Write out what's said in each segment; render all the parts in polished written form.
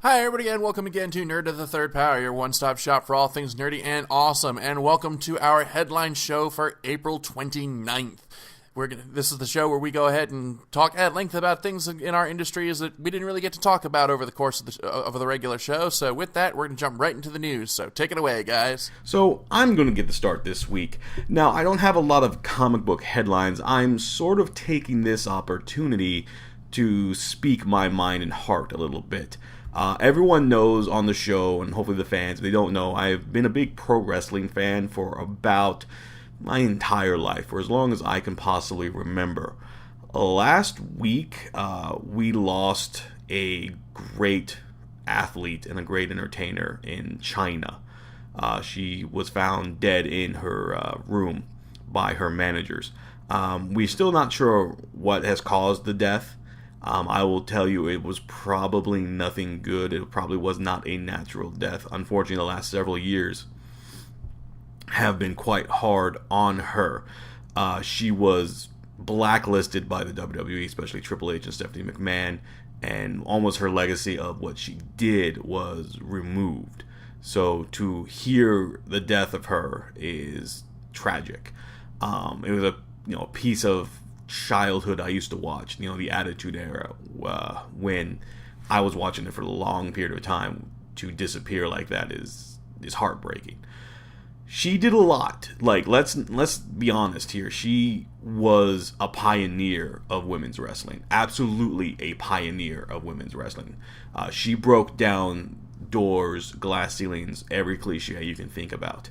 Hi, everybody, and welcome again to Nerd of the Third Power, your one-stop shop for all things nerdy and awesome. And welcome to our headline show for April 29th. This is the show where we go ahead and talk at length about things in our industries that we didn't really get to talk about over the course of the regular show. So with that, we're going to jump right into the news. So take it away, guys. So I'm going to get the start this week. Now, I don't have a lot of comic book headlines. I'm sort of taking this opportunity to speak my mind and heart a little bit. Everyone knows on the show, and hopefully the fans, if they don't know, I've been a big pro wrestling fan for about my entire life, for as long as I can possibly remember. Last week, we lost a great athlete and a great entertainer in China. She was found dead in her room by her managers. We're still not sure what has caused the death. I will tell you, it was probably nothing good. It probably was not a natural death. Unfortunately, the last several years have been quite hard on her. She was blacklisted by the WWE, especially Triple H and Stephanie McMahon, and almost her legacy of what she did was removed. So to hear the death of her is tragic. It was a piece of childhood I used to watch, the Attitude Era, when I was watching it for a long period of time. To disappear like that is heartbreaking. She did a lot. Let's be honest here. She was a pioneer of women's wrestling. Absolutely a pioneer of women's wrestling. She broke down doors, glass ceilings, every cliche you can think about.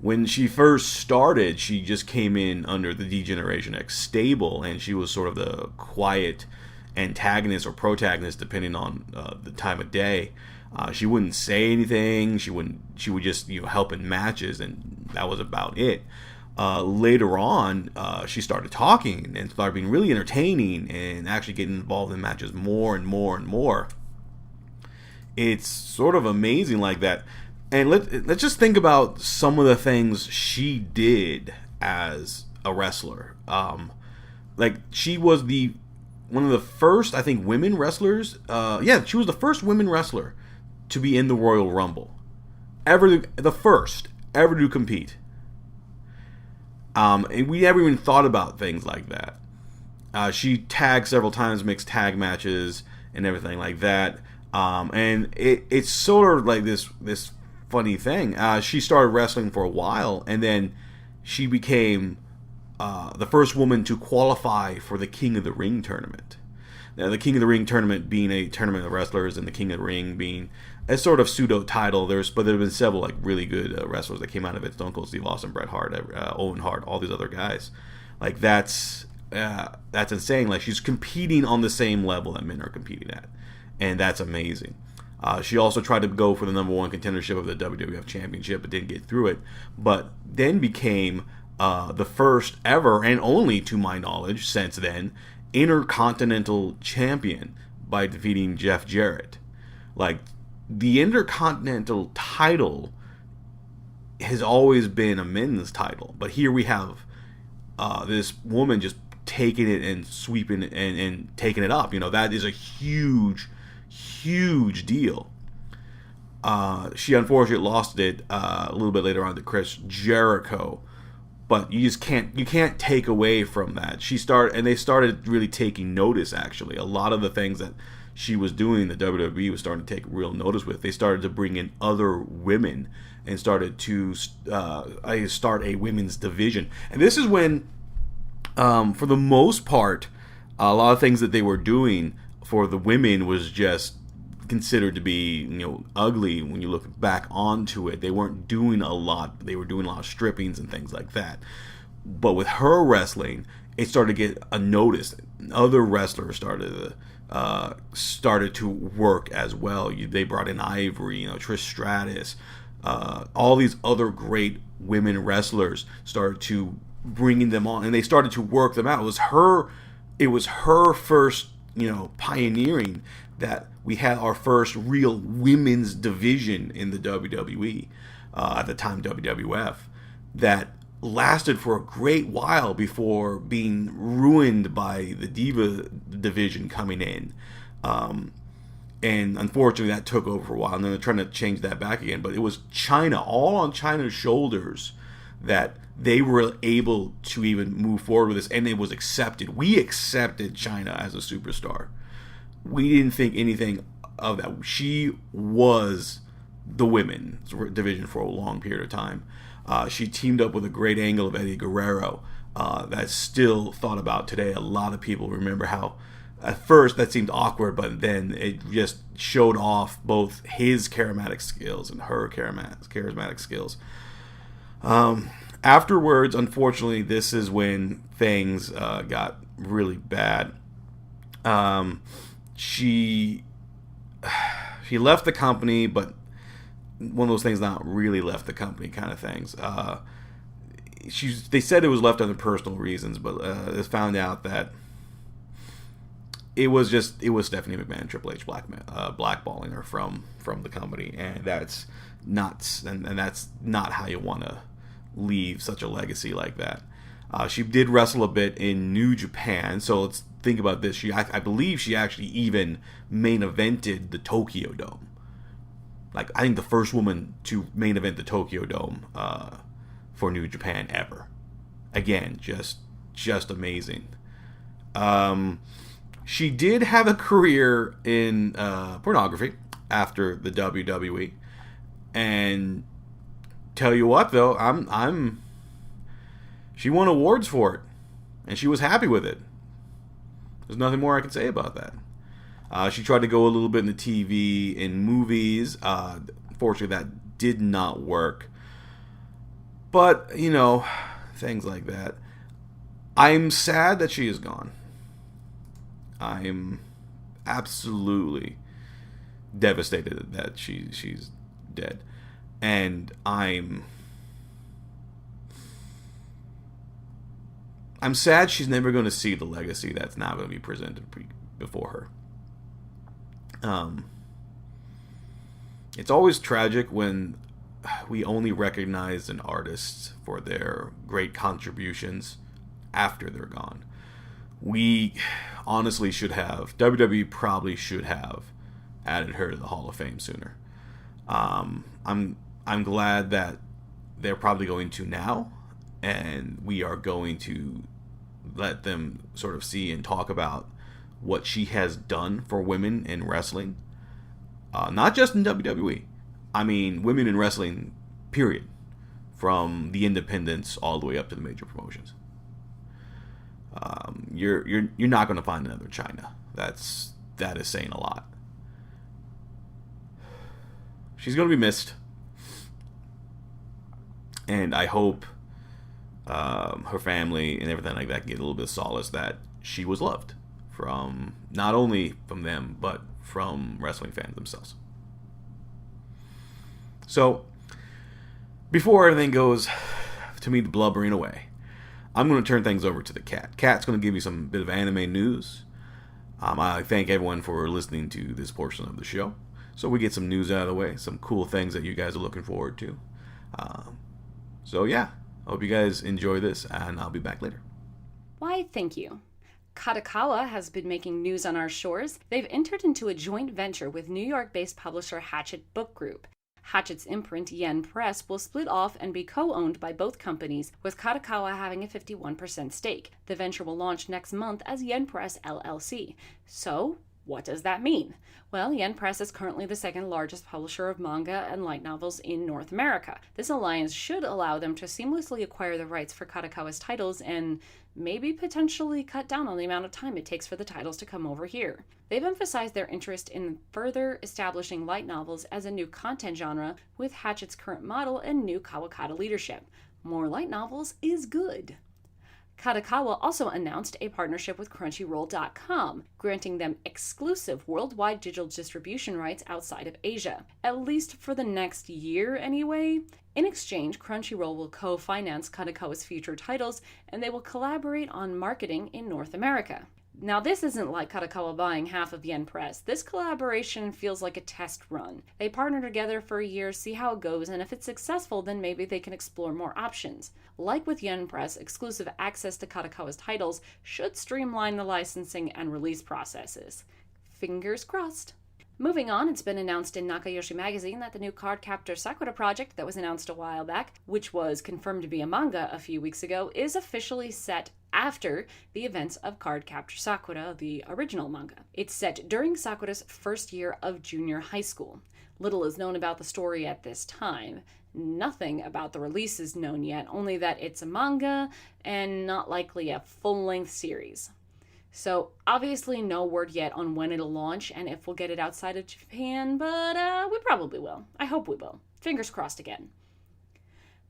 When she first started, she just came in under the D-Generation X stable, and she was sort of the quiet antagonist or protagonist, depending on the time of day. She wouldn't say anything. She would just help in matches, and that was about it. Later on, she started talking and started being really entertaining and actually getting involved in matches more and more and more. It's sort of amazing like that. And let's just think about some of the things she did as a wrestler. She was one of the first, I think, women wrestlers. She was the first women wrestler to be in the Royal Rumble. The first ever to compete. And we never even thought about things like that. She tagged several times, mixed tag matches and everything like that. And it's sort of like this funny thing. She started wrestling for a while, and then she became the first woman to qualify for the King of the Ring tournament. Now, the King of the Ring tournament being a tournament of wrestlers, and the King of the Ring being a sort of pseudo title. But there have been several really good wrestlers that came out of it: Stone Cold Steve Austin, Bret Hart, Owen Hart, all these other guys. That's insane. She's competing on the same level that men are competing at, and that's amazing. She also tried to go for the number one contendership of the WWF Championship, but didn't get through it. But then became the first ever, and only to my knowledge since then, Intercontinental Champion by defeating Jeff Jarrett. The Intercontinental title has always been a men's title, but here we have this woman just taking it and sweeping it and taking it up. That is a huge deal. She unfortunately lost it a little bit later on to Chris Jericho, but you can't take away from that. They started really taking notice. Actually, a lot of the things that she was doing, the WWE was starting to take real notice with. They started to bring in other women and started to start a women's division. And this is when, for the most part, a lot of things that they were doing for the women was just considered to be ugly. When you look back onto it, they weren't doing a lot. They were doing a lot of strippings and things like that. But with her wrestling, it started to get a notice. Other wrestlers started to work as well. They brought in Ivory, Trish Stratus, all these other great women wrestlers started to bringing them on, and they started to work them out. It was her first pioneering that we had our first real women's division in the WWE, at the time WWF, that lasted for a great while before being ruined by the Diva division coming in. And unfortunately, that took over for a while, and then they're trying to change that back again. But it was China, all on China's shoulders, that they were able to even move forward with this, and it was accepted. We accepted China as a superstar. We didn't think anything of that. She was the women's division for a long period of time. She teamed up with a great angle of Eddie Guerrero that's still thought about today. A lot of people remember how at first that seemed awkward, but then it just showed off both his charismatic skills and her charismatic skills. Afterwards, unfortunately, this is when things got really bad. She left the company, but one of those things, not really left the company kind of things. They said it was left under personal reasons, but it's found out that it was Stephanie McMahon and Triple H blackballing her from the company, and that's nuts, and that's not how you want to leave such a legacy like that. She did wrestle a bit in New Japan, so let's think about this. I believe she actually even main evented the Tokyo Dome. Like, I think the first woman to main event the Tokyo Dome for New Japan ever. Again, just amazing. She did have a career in pornography after the WWE, and tell you what though, she won awards for it, and she was happy with it. There's nothing more I can say about that. She tried to go a little bit in the TV, in movies. Unfortunately, that did not work. But, things like that. I'm sad that she is gone. I'm absolutely devastated that she's dead. And I'm sad she's never going to see the legacy that's now going to be presented before her. It's always tragic when we only recognize an artist for their great contributions after they're gone. We honestly WWE probably should have added her to the Hall of Fame sooner. I'm glad that they're probably going to now, and we are going to let them sort of see and talk about what she has done for women in wrestling. Not just in WWE. I mean, women in wrestling, period. From the independents all the way up to the major promotions. You're not going to find another China. That is saying a lot. She's going to be missed. And I hope her family and everything like that get a little bit of solace that she was loved. From not only from them, but from wrestling fans themselves. So, before everything goes to me blubbering away, I'm going to turn things over to the Cat. Cat's going to give you some bit of anime news. I thank everyone for listening to this portion of the show. So we get some news out of the way, some cool things that you guys are looking forward to. So yeah, I hope you guys enjoy this, and I'll be back later. Why, thank you. Kadokawa has been making news on our shores. They've entered into a joint venture with New York-based publisher Hachette Book Group. Hachette's imprint, Yen Press, will split off and be co-owned by both companies, with Kadokawa having a 51% stake. The venture will launch next month as Yen Press LLC. So, what does that mean? Well, Yen Press is currently the second largest publisher of manga and light novels in North America. This alliance should allow them to seamlessly acquire the rights for Kadokawa's titles and maybe potentially cut down on the amount of time it takes for the titles to come over here. They've emphasized their interest in further establishing light novels as a new content genre with Hachette's current model and new Kawakata leadership. More light novels is good. Kadokawa also announced a partnership with Crunchyroll.com, granting them exclusive worldwide digital distribution rights outside of Asia, at least for the next year anyway. In exchange, Crunchyroll will co-finance Kadokawa's future titles, and they will collaborate on marketing in North America. Now, this isn't like Kadokawa buying half of Yen Press. This collaboration feels like a test run. They partner together for a year, see how it goes, and if it's successful, then maybe they can explore more options. Like with Yen Press, exclusive access to Kadokawa's titles should streamline the licensing and release processes. Fingers crossed. Moving on, it's been announced in Nakayoshi Magazine that the new Cardcaptor Sakura project that was announced a while back, which was confirmed to be a manga a few weeks ago, is officially set after the events of Cardcaptor Sakura, the original manga. It's set during Sakura's first year of junior high school. Little is known about the story at this time. Nothing about the release is known yet, only that it's a manga and not likely a full-length series. So obviously no word yet on when it'll launch and if we'll get it outside of Japan, but we probably will. I hope we will. Fingers crossed again.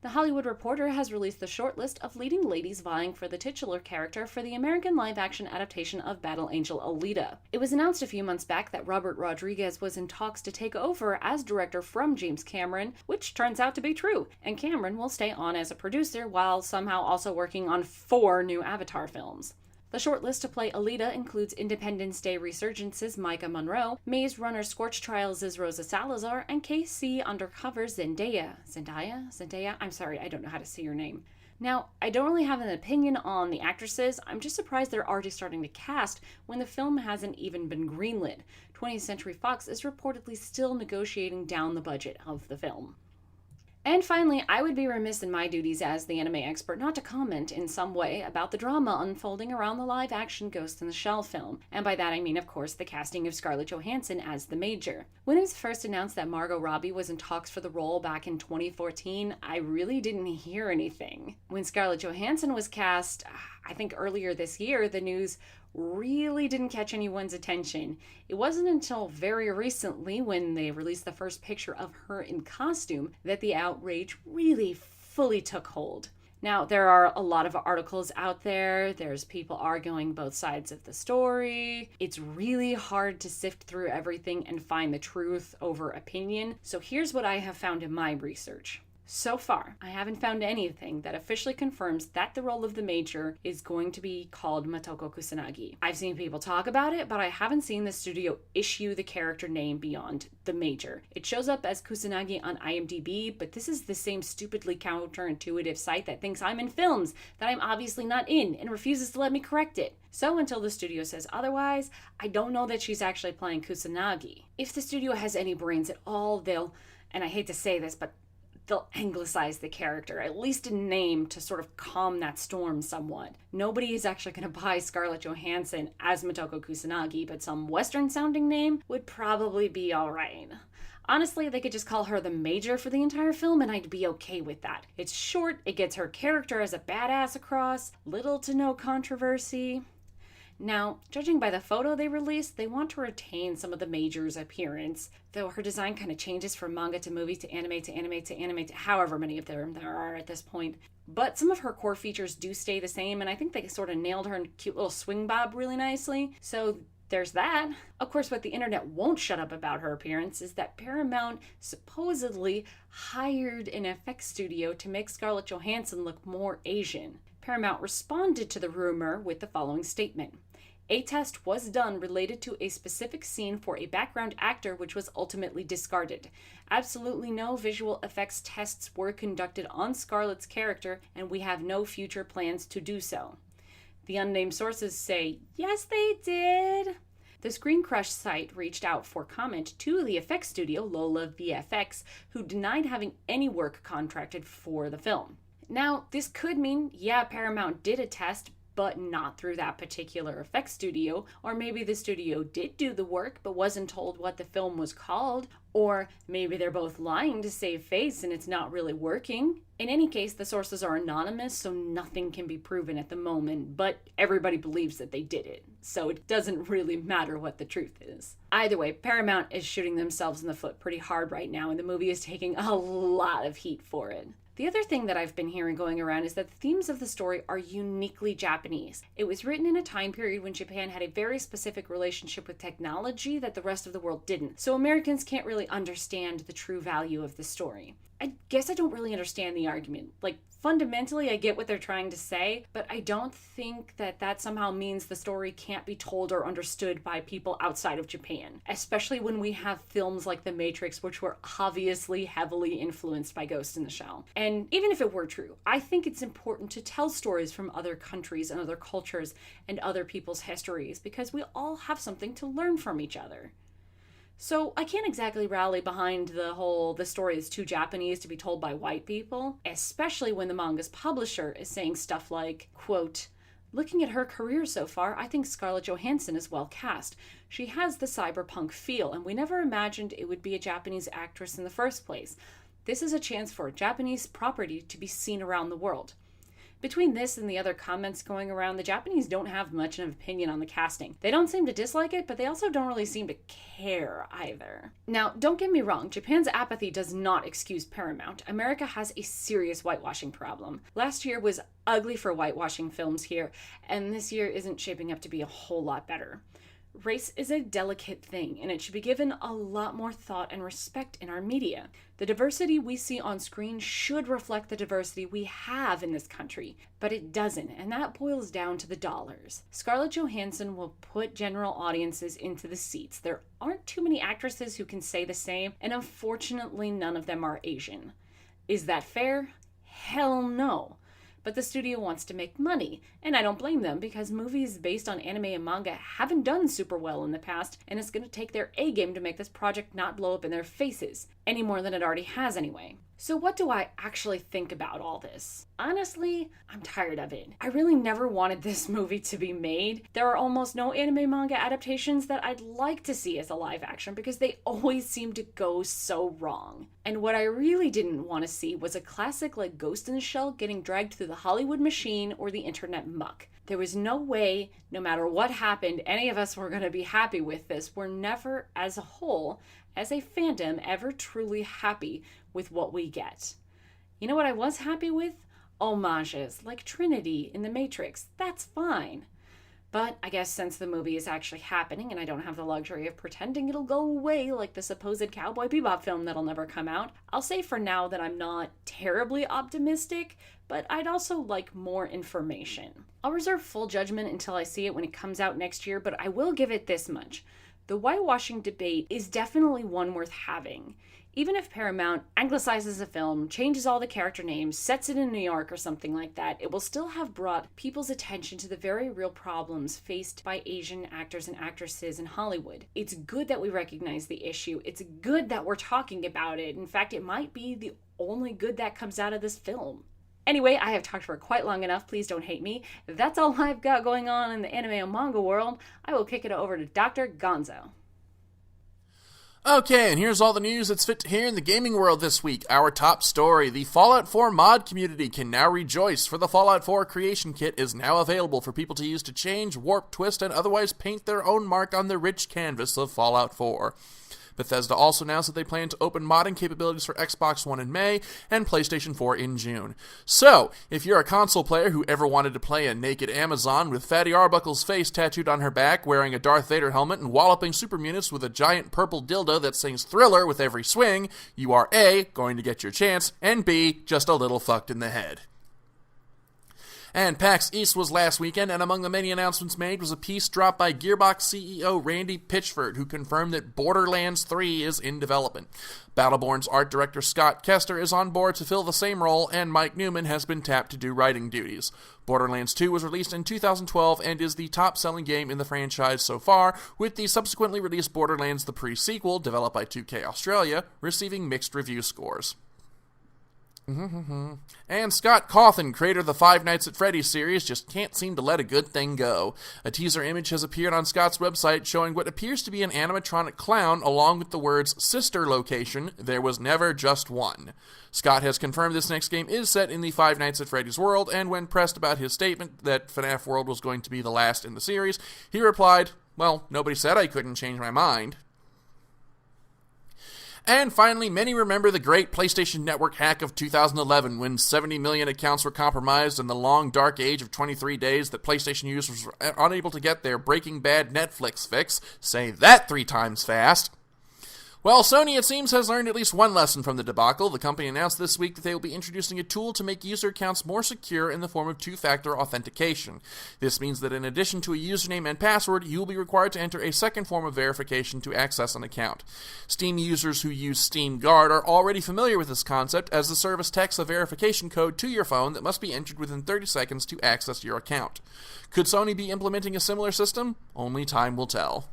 The Hollywood Reporter has released the shortlist of leading ladies vying for the titular character for the American live-action adaptation of Battle Angel Alita. It was announced a few months back that Robert Rodriguez was in talks to take over as director from James Cameron, which turns out to be true, and Cameron will stay on as a producer while somehow also working on 4 new Avatar films. The shortlist to play Alita includes Independence Day Resurgence's Micah Monroe, Maze Runner Scorch Trials' Rosa Salazar, and KC Undercover's Zendaya. Zendaya? I'm sorry, I don't know how to say your name. Now, I don't really have an opinion on the actresses. I'm just surprised they're already starting to cast when the film hasn't even been greenlit. 20th Century Fox is reportedly still negotiating down the budget of the film. And finally, I would be remiss in my duties as the anime expert not to comment in some way about the drama unfolding around the live-action Ghost in the Shell film. And by that I mean, of course, the casting of Scarlett Johansson as the Major. When it was first announced that Margot Robbie was in talks for the role back in 2014, I really didn't hear anything. When Scarlett Johansson was cast, I think earlier this year, the news really didn't catch anyone's attention. It wasn't until very recently, when they released the first picture of her in costume, that the outrage really fully took hold. Now, there are a lot of articles out there. There's people arguing both sides of the story. It's really hard to sift through everything and find the truth over opinion. So here's what I have found in my research. So far, I haven't found anything that officially confirms that the role of the Major is going to be called Motoko Kusanagi. I've seen people talk about it, but I haven't seen the studio issue the character name beyond the Major. It shows up as Kusanagi on IMDb, but this is the same stupidly counterintuitive site that thinks I'm in films that I'm obviously not in and refuses to let me correct it. So until the studio says otherwise, I don't know that she's actually playing Kusanagi. If the studio has any brains at all, they'll, and I hate to say this, but they'll anglicize the character, at least in name, to sort of calm that storm somewhat. Nobody is actually going to buy Scarlett Johansson as Motoko Kusanagi, but some Western-sounding name would probably be alright. Honestly, they could just call her the Major for the entire film, and I'd be okay with that. It's short, it gets her character as a badass across, little to no controversy. Now, judging by the photo they released, they want to retain some of the Major's appearance, though her design kind of changes from manga to movie to anime to anime to anime to however many of them there are at this point. But some of her core features do stay the same, and I think they sort of nailed her cute little swing bob really nicely, so there's that. Of course, what the internet won't shut up about her appearance is that Paramount supposedly hired an effects studio to make Scarlett Johansson look more Asian. Paramount responded to the rumor with the following statement. A test was done related to a specific scene for a background actor which was ultimately discarded. Absolutely no visual effects tests were conducted on Scarlett's character, and we have no future plans to do so. The unnamed sources say, yes, they did. The Screen Crush site reached out for comment to the effects studio, Lola VFX, who denied having any work contracted for the film. Now, this could mean, yeah, Paramount did a test, but not through that particular effects studio, or maybe the studio did do the work but wasn't told what the film was called, or maybe they're both lying to save face and it's not really working. In any case, the sources are anonymous, so nothing can be proven at the moment, but everybody believes that they did it, so it doesn't really matter what the truth is. Either way, Paramount is shooting themselves in the foot pretty hard right now, and the movie is taking a lot of heat for it. The other thing that I've been hearing going around is that the themes of the story are uniquely Japanese. It was written in a time period when Japan had a very specific relationship with technology that the rest of the world didn't, so Americans can't really understand the true value of the story. I guess I don't really understand the argument. Like, fundamentally, I get what they're trying to say, but I don't think that somehow means the story can't be told or understood by people outside of Japan, especially when we have films like The Matrix, which were obviously heavily influenced by Ghost in the Shell. And even if it were true, I think it's important to tell stories from other countries and other cultures and other people's histories, because we all have something to learn from each other. So I can't exactly rally behind the story is too Japanese to be told by white people, especially when the manga's publisher is saying stuff like, quote, "Looking at her career so far, I think Scarlett Johansson is well cast. She has the cyberpunk feel, and we never imagined it would be a Japanese actress in the first place. This is a chance for a Japanese property to be seen around the world." Between this and the other comments going around, the Japanese don't have much of an opinion on the casting. They don't seem to dislike it, but they also don't really seem to care either. Now, don't get me wrong, Japan's apathy does not excuse Paramount. America has a serious whitewashing problem. Last year was ugly for whitewashing films here, and this year isn't shaping up to be a whole lot better. Race is a delicate thing, and it should be given a lot more thought and respect in our media. The diversity we see on screen should reflect the diversity we have in this country, but it doesn't, and that boils down to the dollars. Scarlett Johansson will put general audiences into the seats. There aren't too many actresses who can say the same, and unfortunately none of them are Asian. Is that fair? Hell no. But the studio wants to make money, and I don't blame them because movies based on anime and manga haven't done super well in the past, and it's going to take their A game to make this project not blow up in their faces, any more than it already has anyway. So what do I actually think about all this? Honestly, I'm tired of it. I really never wanted this movie to be made. There are almost no anime manga adaptations that I'd like to see as a live action because they always seem to go so wrong. And what I really didn't want to see was a classic like Ghost in the Shell getting dragged through the Hollywood machine or the internet muck. There was no way, no matter what happened, any of us were going to be happy with this. We're never, as a whole, as a fandom, ever truly happy with what we get. You know what I was happy with? Homages, like Trinity in The Matrix. That's fine. But I guess since the movie is actually happening and I don't have the luxury of pretending it'll go away like the supposed Cowboy Bebop film that'll never come out, I'll say for now that I'm not terribly optimistic, but I'd also like more information. I'll reserve full judgment until I see it when it comes out next year, but I will give it this much. The whitewashing debate is definitely one worth having. Even if Paramount anglicizes a film, changes all the character names, sets it in New York or something like that, it will still have brought people's attention to the very real problems faced by Asian actors and actresses in Hollywood. It's good that we recognize the issue. It's good that we're talking about it. In fact, it might be the only good that comes out of this film. Anyway, I have talked for quite long enough. Please don't hate me. That's all I've got going on in the anime and manga world. I will kick it over to Dr. Gonzo. Okay, and here's all the news that's fit to hear in the gaming world this week. Our top story, the Fallout 4 mod community can now rejoice, for the Fallout 4 creation kit is now available for people to use to change, warp, twist, and otherwise paint their own mark on the rich canvas of Fallout 4. Bethesda also announced that they plan to open modding capabilities for Xbox One in May and PlayStation 4 in June. So, if you're a console player who ever wanted to play a naked Amazon with Fatty Arbuckle's face tattooed on her back, wearing a Darth Vader helmet and walloping super mutants with a giant purple dildo that sings Thriller with every swing, you are A, going to get your chance, and B, just a little fucked in the head. And PAX East was last weekend, and among the many announcements made was a piece dropped by Gearbox CEO Randy Pitchford, who confirmed that Borderlands 3 is in development. Battleborn's art director Scott Kester is on board to fill the same role, and Mike Newman has been tapped to do writing duties. Borderlands 2 was released in 2012 and is the top-selling game in the franchise so far, with the subsequently released Borderlands the Pre-Sequel, developed by 2K Australia, receiving mixed review scores. And Scott Cawthon, creator of the Five Nights at Freddy's series, just can't seem to let a good thing go. A teaser image has appeared on Scott's website showing what appears to be an animatronic clown along with the words "sister location, there was never just one." Scott has confirmed this next game is set in the Five Nights at Freddy's world, and when pressed about his statement that FNAF World was going to be the last in the series, he replied, "Well, nobody said I couldn't change my mind." And finally, many remember the great PlayStation Network hack of 2011 when 70 million accounts were compromised in the long dark age of 23 days that PlayStation users were unable to get their Breaking Bad Netflix fix. Say that 3 times fast. Well, Sony, it seems, has learned at least one lesson from the debacle. The company announced this week that they will be introducing a tool to make user accounts more secure in the form of two-factor authentication. This means that in addition to a username and password, you will be required to enter a second form of verification to access an account. Steam users who use Steam Guard are already familiar with this concept, as the service texts a verification code to your phone that must be entered within 30 seconds to access your account. Could Sony be implementing a similar system? Only time will tell.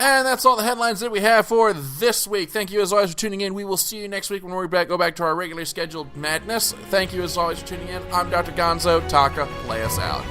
And that's all the headlines that we have for this week. Thank you as always for tuning in. We will see you next week when we go back to our regularly scheduled madness. Thank you as always for tuning in. I'm Dr. Gonzo. Taka, play us out.